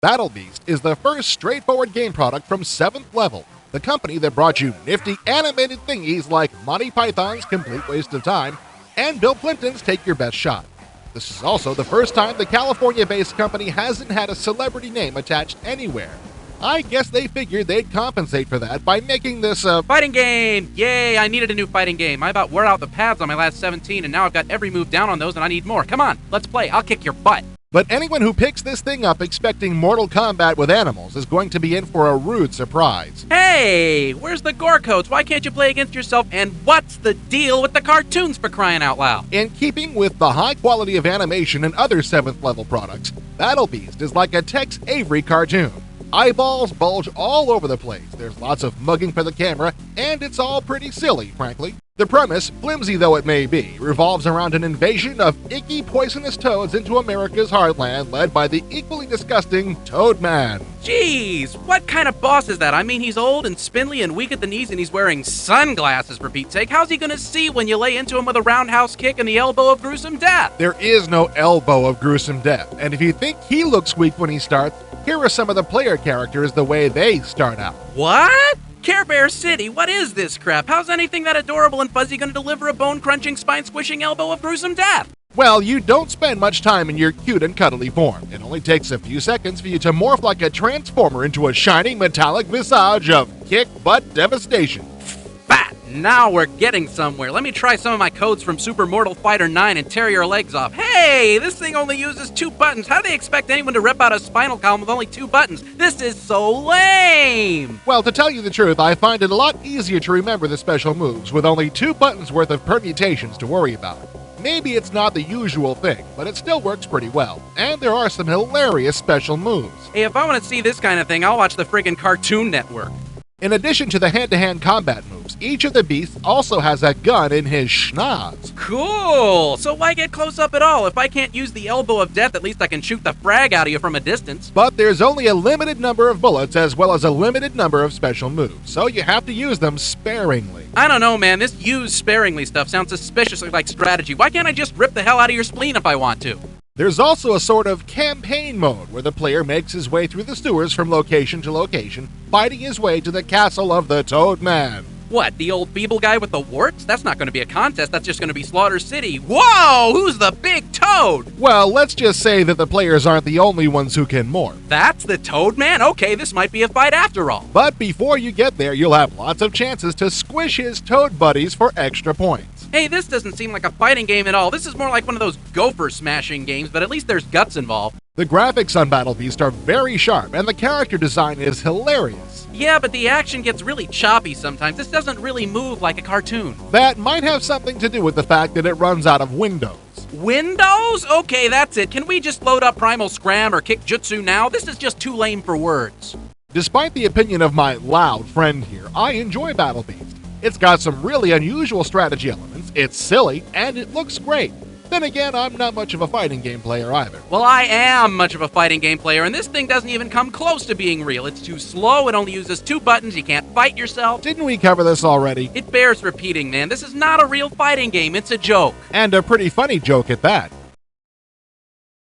Battle Beast is the first straightforward game product from 7th Level, the company that brought you nifty animated thingies like Monty Python's Complete Waste of Time and Bill Clinton's Take Your Best Shot. This is also the first time the California-based company hasn't had a celebrity name attached anywhere. I guess they figured they'd compensate for that by making this a fighting game! Yay, I needed a new fighting game. I about wore out the pads on my last 17, and now I've got every move down on those, and I need more. Come on, let's play. I'll kick your butt. But anyone who picks this thing up expecting Mortal Kombat with animals is going to be in for a rude surprise. Hey, where's the gore codes? Why can't you play against yourself? And what's the deal with the cartoons, for crying out loud? In keeping with the high quality of animation and other 7th Level products, Battle Beast is like a Tex Avery cartoon. Eyeballs bulge all over the place, there's lots of mugging for the camera, and it's all pretty silly, frankly. The premise, flimsy though it may be, revolves around an invasion of icky, poisonous toads into America's heartland led by the equally disgusting Toad Man. Jeez, what kind of boss is that? I mean, he's old and spindly and weak at the knees, and he's wearing sunglasses, for Pete's sake. How's he gonna see when you lay into him with a roundhouse kick and the elbow of gruesome death? There is no elbow of gruesome death, and if you think he looks weak when he starts, here are some of the player characters the way they start out. What? Care Bear City, what is this crap? How's anything that adorable and fuzzy gonna deliver a bone-crunching, spine-squishing elbow of gruesome death? Well, you don't spend much time in your cute and cuddly form. It only takes a few seconds for you to morph like a transformer into a shiny metallic visage of kick-butt devastation. Fat! Now we're getting somewhere. Let me try some of my codes from Super Mortal Fighter 9 and tear your legs off. Hey, this thing only uses 2 buttons. How do they expect anyone to rip out a spinal column with only 2 buttons? This is so lame! Well, to tell you the truth, I find it a lot easier to remember the special moves with only 2 buttons worth of permutations to worry about. Maybe it's not the usual thing, but it still works pretty well. And there are some hilarious special moves. Hey, if I want to see this kind of thing, I'll watch the friggin' Cartoon Network. In addition to the hand-to-hand combat moves, each of the beasts also has a gun in his schnoz. Cool! So why get close up at all? If I can't use the elbow of death, at least I can shoot the frag out of you from a distance. But there's only a limited number of bullets as well as a limited number of special moves, so you have to use them sparingly. I don't know, man. This use sparingly stuff sounds suspiciously like strategy. Why can't I just rip the hell out of your spleen if I want to? There's also a sort of campaign mode where the player makes his way through the sewers from location to location, fighting his way to the castle of the Toad Man. What, the old feeble guy with the warts? That's not going to be a contest, that's just going to be Slaughter City. Whoa! Who's the big toad? Well, let's just say that the players aren't the only ones who can morph. That's the Toad Man? Okay, this might be a fight after all. But before you get there, you'll have lots of chances to squish his toad buddies for extra points. Hey, this doesn't seem like a fighting game at all. This is more like one of those gopher smashing games, but at least there's guts involved. The graphics on Battle Beast are very sharp, and the character design is hilarious. Yeah, but the action gets really choppy sometimes. This doesn't really move like a cartoon. That might have something to do with the fact that it runs out of Windows. Windows? Okay, that's it. Can we just load up Primal Scram or Kick Jutsu now? This is just too lame for words. Despite the opinion of my loud friend here, I enjoy Battle Beast. It's got some really unusual strategy elements, it's silly, and it looks great. Then again, I'm not much of a fighting game player either. Well, I am much of a fighting game player, and this thing doesn't even come close to being real. It's too slow, it only uses 2 buttons, you can't fight yourself. Didn't we cover this already? It bears repeating, man. This is not a real fighting game, it's a joke. And a pretty funny joke at that.